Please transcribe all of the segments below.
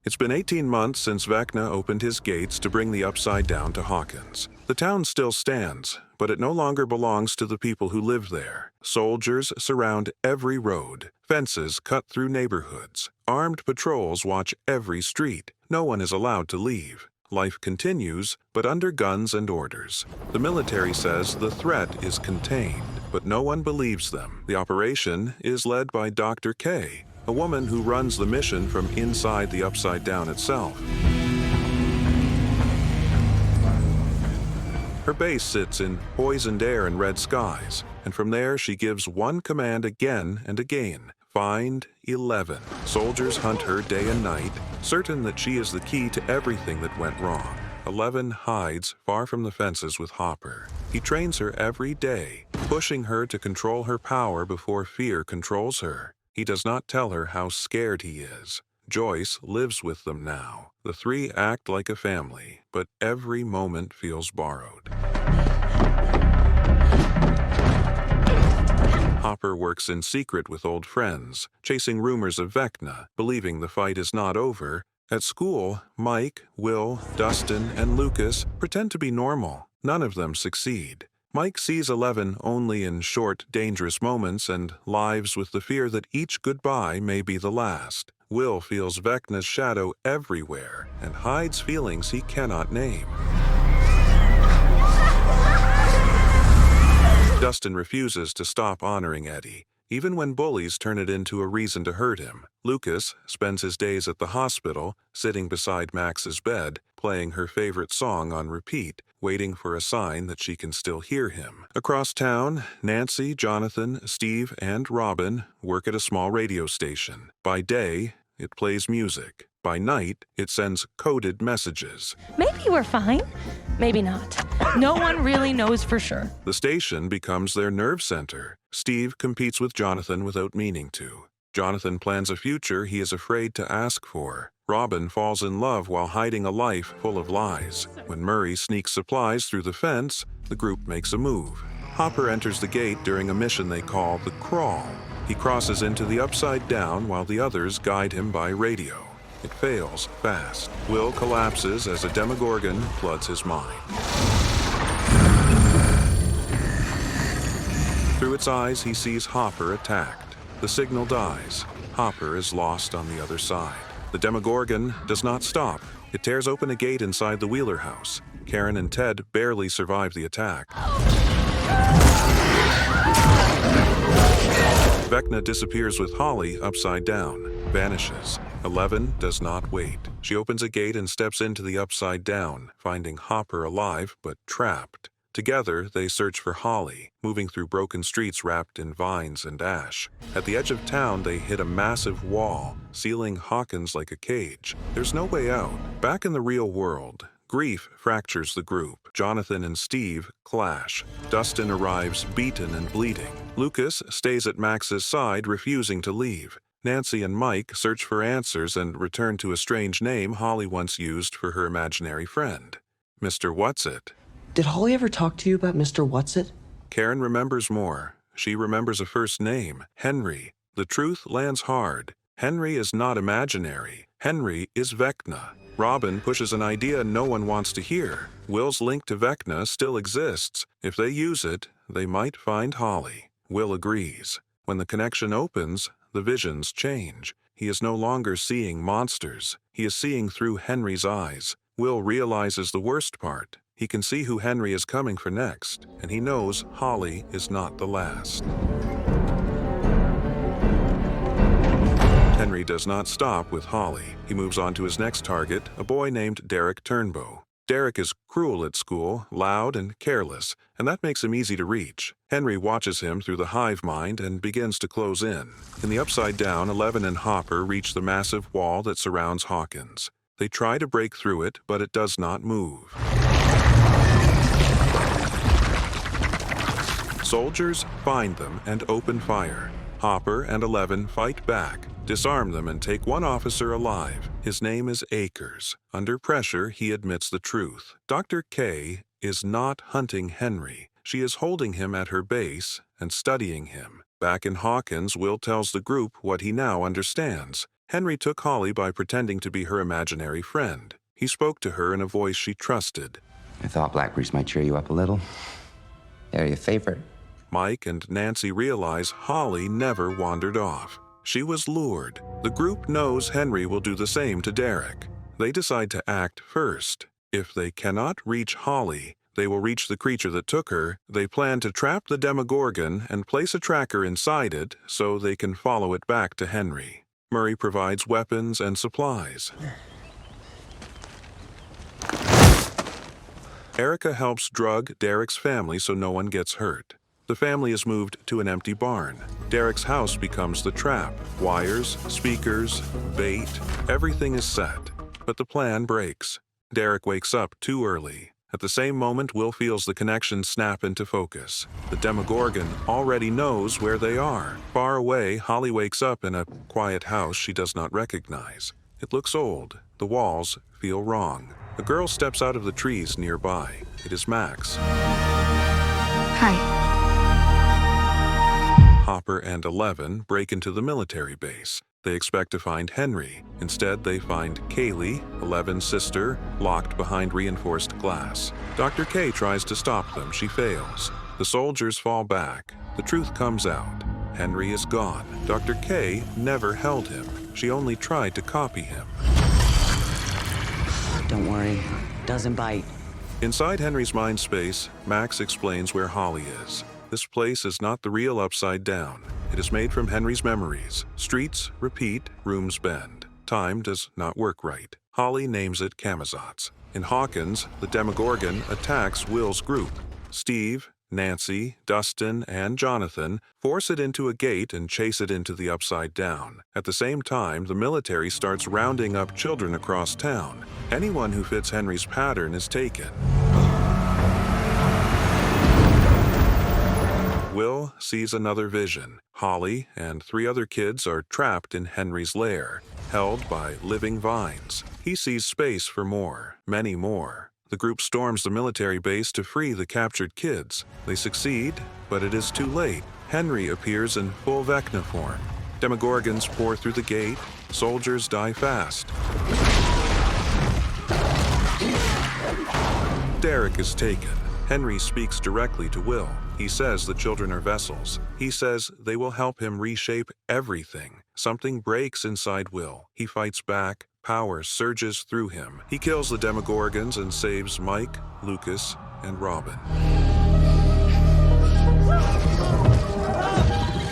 It's been 18 months since Vecna opened his gates to bring the Upside Down to Hawkins. The town still stands, but it no longer belongs to the people who live there. Soldiers surround every road. Fences cut through neighborhoods. Armed patrols watch every street. No one is allowed to leave. Life continues, but under guns and orders. The military says the threat is contained, but no one believes them. The operation is led by Dr. K, a woman who runs the mission from inside the Upside Down itself. Her base sits in poisoned air and red skies, and from there she gives one command again and again: find 11. Soldiers hunt her day and night, certain that she is the key to everything that went wrong. 11 hides far from the fences with Hopper. He trains her every day, pushing her to control her power before fear controls her. He does not tell her how scared he is. Joyce lives with them now. The three act like a family, but every moment feels borrowed. Hopper works in secret with old friends, chasing rumors of Vecna, believing the fight is not over. At school, Mike, Will, Dustin, and Lucas pretend to be normal. None of them succeed. Mike sees 11 only in short, dangerous moments and lives with the fear that each goodbye may be the last. Will feels Vecna's shadow everywhere and hides feelings he cannot name. Dustin refuses to stop honoring Eddie, even when bullies turn it into a reason to hurt him. Lucas spends his days at the hospital, sitting beside Max's bed, playing her favorite song on repeat, waiting for a sign that she can still hear him. Across town, Nancy, Jonathan, Steve, and Robin work at a small radio station. By day, it plays music. By night, it sends coded messages. Maybe we're fine. Maybe not. No one really knows for sure. The station becomes their nerve center. Steve competes with Jonathan without meaning to. Jonathan plans a future he is afraid to ask for. Robin falls in love while hiding a life full of lies. When Murray sneaks supplies through the fence, the group makes a move. Hopper enters the gate during a mission they call the Crawl. He crosses into the Upside Down while the others guide him by radio. It fails fast. Will collapses as a demogorgon floods his mind. Through its eyes, he sees Hopper attacked. The signal dies. Hopper is lost on the other side. The demogorgon does not stop. It tears open a gate inside the Wheeler house. Karen and Ted barely survive the attack. Vecna disappears with Holly upside down, vanishes. 11 does not wait. She opens a gate and steps into the Upside Down, finding Hopper alive but trapped. Together, they search for Holly, moving through broken streets wrapped in vines and ash. At the edge of town, they hit a massive wall, sealing Hawkins like a cage. There's no way out. Back in the real world, grief fractures the group. Jonathan and Steve clash. Dustin arrives beaten and bleeding. Lucas stays at Max's side, refusing to leave. Nancy and Mike search for answers and return to a strange name Holly once used for her imaginary friend, Mr. What's-It. Did Holly ever talk to you about Mr. What's-It? Karen remembers more. She remembers a first name, Henry. The truth lands hard. Henry is not imaginary. Henry is Vecna. Robin pushes an idea no one wants to hear. Will's link to Vecna still exists. If they use it, they might find Holly. Will agrees. When the connection opens, the visions change. He is no longer seeing monsters. He is seeing through Henry's eyes. Will realizes the worst part. He can see who Henry is coming for next, and he knows Holly is not the last. Henry does not stop with Holly. He moves on to his next target, a boy named Derek Turnbow. Derek is cruel at school, loud and careless, and that makes him easy to reach. Henry watches him through the hive mind and begins to close in. In the Upside Down, 11 and Hopper reach the massive wall that surrounds Hawkins. They try to break through it, but it does not move. Soldiers find them and open fire. Hopper and 11 fight back, disarm them, and take one officer alive. His name is Akers. Under pressure, he admits the truth. Dr. K is not hunting Henry. She is holding him at her base and studying him. Back in Hawkins, Will tells the group what he now understands. Henry took Holly by pretending to be her imaginary friend. He spoke to her in a voice she trusted. I thought blackberries might cheer you up a little. They're your favorite. Mike and Nancy realize Holly never wandered off. She was lured. The group knows Henry will do the same to Derek. They decide to act first. If they cannot reach Holly, they will reach the creature that took her. They plan to trap the demogorgon and place a tracker inside it so they can follow it back to Henry. Murray provides weapons and supplies. Erica helps drug Derek's family so no one gets hurt. The family is moved to an empty barn. Derek's house becomes the trap. Wires, speakers, bait, everything is set. But the plan breaks. Derek wakes up too early. At the same moment, Will feels the connection snap into focus. The demogorgon already knows where they are. Far away, Holly wakes up in a quiet house she does not recognize. It looks old. The walls feel wrong. A girl steps out of the trees nearby. It is Max. Hi. Hopper and 11 break into the military base. They expect to find Henry. Instead, they find Kaylee, 11's sister, locked behind reinforced glass. Dr. K tries to stop them. She fails. The soldiers fall back. The truth comes out. Henry is gone. Dr. K never held him. She only tried to copy him. Don't worry, doesn't bite. Inside Henry's mind space, Max explains where Holly is. This place is not the real Upside Down. It is made from Henry's memories. Streets repeat, rooms bend. Time does not work right. Holly names it Camazotz. In Hawkins, the demogorgon attacks Will's group. Steve, Nancy, Dustin, and Jonathan force it into a gate and chase it into the Upside Down. At the same time, the military starts rounding up children across town. Anyone who fits Henry's pattern is taken. Will sees another vision. Holly and 3 other kids are trapped in Henry's lair, held by living vines. He sees space for more, many more. The group storms the military base to free the captured kids. They succeed, but it is too late. Henry appears in full Vecna form. Demogorgons pour through the gate. Soldiers die fast. Derek is taken. Henry speaks directly to Will. He says the children are vessels. He says they will help him reshape everything. Something breaks inside Will. He fights back. Power surges through him. He kills the demogorgons and saves Mike, Lucas, and Robin.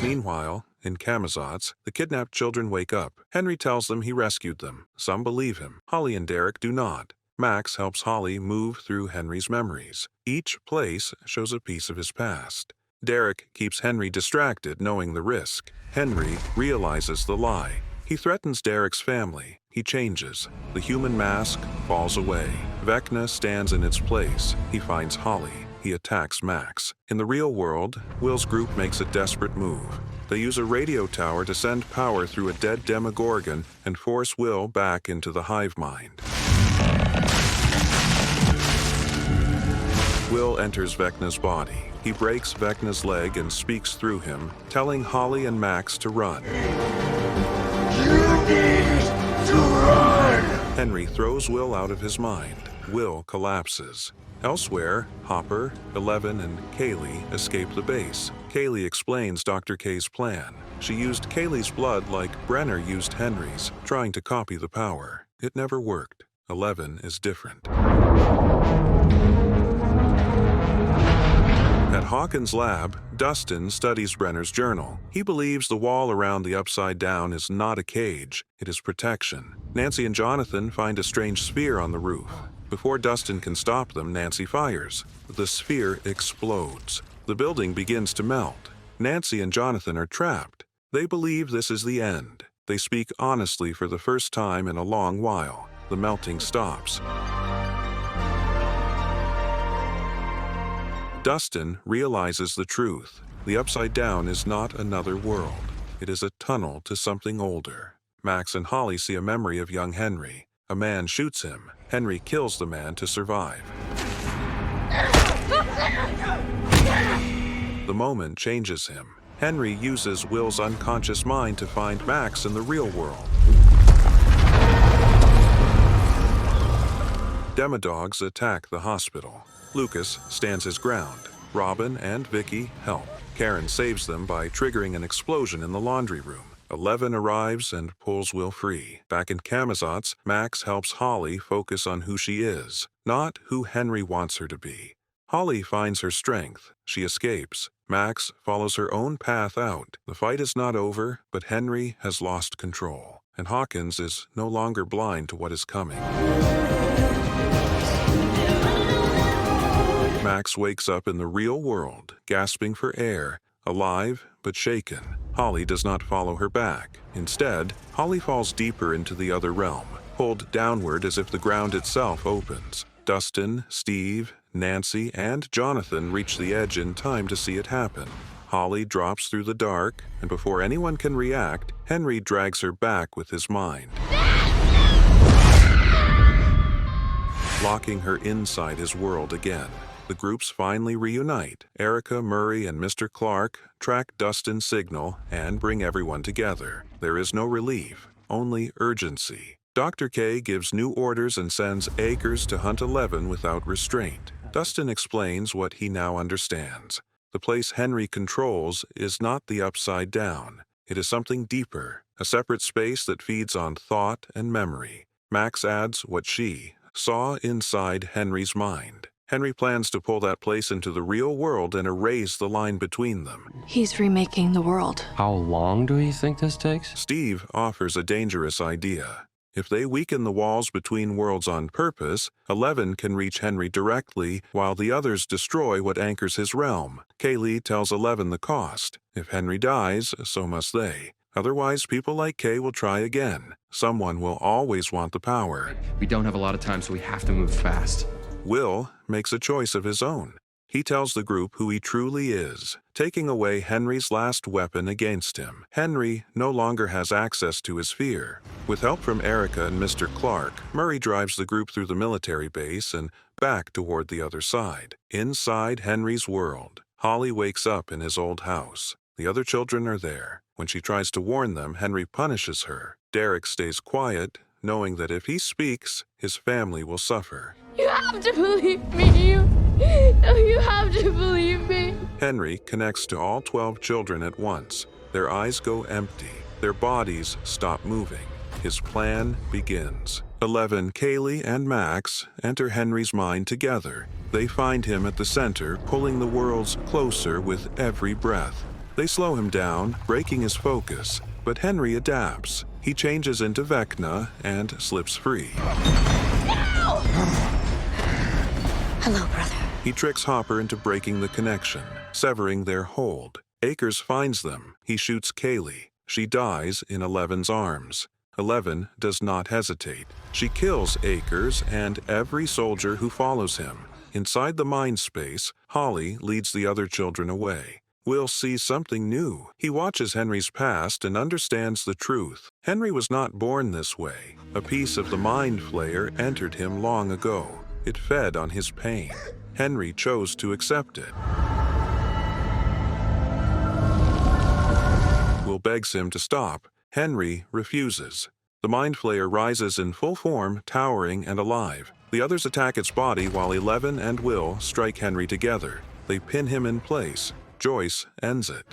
Meanwhile, in Camazotz, the kidnapped children wake up. Henry tells them he rescued them. Some believe him. Holly and Derek do not. Max helps Holly move through Henry's memories. Each place shows a piece of his past. Derek keeps Henry distracted, knowing the risk. Henry realizes the lie. He threatens Derek's family. He changes. The human mask falls away. Vecna stands in its place. He finds Holly. He attacks Max. In the real world, Will's group makes a desperate move. They use a radio tower to send power through a dead demogorgon and force Will back into the hive mind. Will enters Vecna's body. He breaks Vecna's leg and speaks through him, telling Holly and Max to run. You need to run! Henry throws Will out of his mind. Will collapses. Elsewhere, Hopper, 11, and Kaylee escape the base. Kaylee explains Dr. K's plan. She used Kaylee's blood like Brenner used Henry's, trying to copy the power. It never worked. 11 is different. At Hawkins' lab, Dustin studies Brenner's journal. He believes the wall around the Upside Down is not a cage, it is protection. Nancy and Jonathan find a strange sphere on the roof. Before Dustin can stop them, Nancy fires. The sphere explodes. The building begins to melt. Nancy and Jonathan are trapped. They believe this is the end. They speak honestly for the first time in a long while. The melting stops. Dustin realizes the truth. The Upside Down is not another world. It is a tunnel to something older. Max and Holly see a memory of young Henry. A man shoots him. Henry kills the man to survive. The moment changes him. Henry uses Will's unconscious mind to find Max in the real world. demodogs attack the hospital. Lucas stands his ground. Robin and Vicky help. Karen saves them by triggering an explosion in the laundry room. 11 arrives and pulls Will free. Back in Camazotz, Max helps Holly focus on who she is, not who Henry wants her to be. Holly finds her strength. She escapes. Max follows her own path out. The fight is not over, but Henry has lost control, and Hawkins is no longer blind to what is coming. Max wakes up in the real world, gasping for air, alive but shaken. Holly does not follow her back. Instead, Holly falls deeper into the other realm, pulled downward as if the ground itself opens. Dustin, Steve, Nancy, and Jonathan reach the edge in time to see it happen. Holly drops through the dark, and before anyone can react, Henry drags her back with his mind, locking her inside his world again. The groups finally reunite. Erica, Murray, and Mr. Clark track Dustin's signal and bring everyone together. There is no relief, only urgency. Dr. K gives new orders and sends Akers to hunt 11 without restraint. Dustin explains what he now understands. The place Henry controls is not the Upside Down. It is something deeper, a separate space that feeds on thought and memory. Max adds what she saw inside Henry's mind. Henry plans to pull that place into the real world and erase the line between them. He's remaking the world. How long do you think this takes? Steve offers a dangerous idea. If they weaken the walls between worlds on purpose, 11 can reach Henry directly while the others destroy what anchors his realm. Kaylee tells 11 the cost. If Henry dies, so must they. Otherwise, people like Kay will try again. Someone will always want the power. We don't have a lot of time, so we have to move fast. Will makes a choice of his own. He tells the group who he truly is, taking away Henry's last weapon against him. Henry no longer has access to his fear. With help from Erica and Mr. Clark, Murray drives the group through the military base and back toward the other side. Inside Henry's world, Holly wakes up in his old house. The other children are there. When she tries to warn them, Henry punishes her. Derek stays quiet, knowing that if he speaks, his family will suffer. You have to believe me. You have to believe me. Henry connects to all 12 children at once. Their eyes go empty. Their bodies stop moving. His plan begins. 11, Kaylee, and Max enter Henry's mind together. They find him at the center, pulling the worlds closer with every breath. They slow him down, breaking his focus. But Henry adapts. He changes into Vecna and slips free. No! Hello, brother. He tricks Hopper into breaking the connection, severing their hold. Akers finds them. He shoots Kaylee. She dies in 11's arms. 11 does not hesitate. She kills Akers and every soldier who follows him. Inside the mind space, Holly leads the other children away. Will sees something new. He watches Henry's past and understands the truth. Henry was not born this way. A piece of the mind flayer entered him long ago. It fed on his pain. Henry chose to accept it. Will begs him to stop. Henry refuses. The mind flayer rises in full form, towering and alive. The others attack its body while 11 and Will strike Henry together. They pin him in place. Joyce ends it.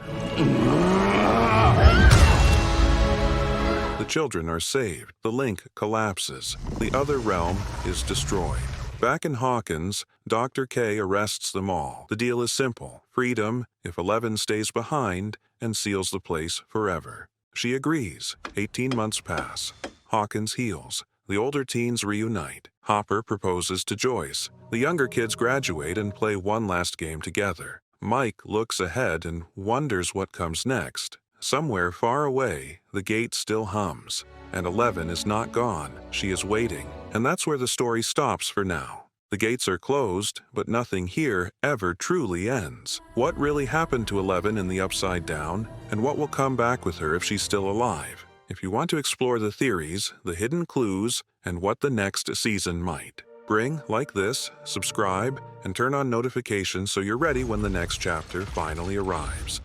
The children are saved. The link collapses. The other realm is destroyed. Back in Hawkins, Dr. K arrests them all. The deal is simple. Freedom if 11 stays behind and seals the place forever. She agrees. 18 months pass. Hawkins heals. The older teens reunite. Hopper proposes to Joyce. The younger kids graduate and play one last game together. Mike looks ahead and wonders what comes next. Somewhere far away, the gate still hums. And 11 is not gone. She is waiting. And that's where the story stops for now. The gates are closed, but nothing here ever truly ends. What really happened to 11 in the Upside Down, and what will come back with her if she's still alive? If you want to explore the theories, the hidden clues, and what the next season might bring, like this, subscribe, and turn on notifications so you're ready when the next chapter finally arrives.